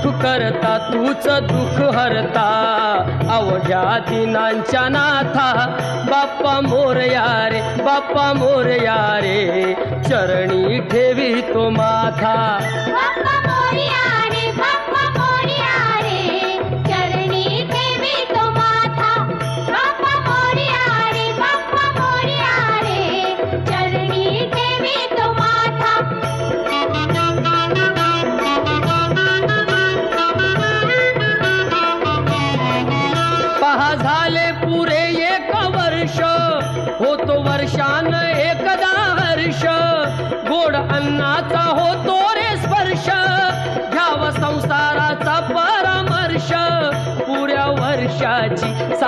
सुख करता तूच दुःख हरता अवघ्या दिनांच्या नाथा बाप्पा मोरया रे बाप्पा मोरया रे चरणी ठेवी तो माथा बाप्पा मोरया रे बाप्पा मोरया रे चरणी ठेवी तो माथा बाप्पा मोरया रे बाप्पा मोरया रे चरणी ठेवी तो माथा पहा झाले पुरे एक वर्ष होतो वर्षान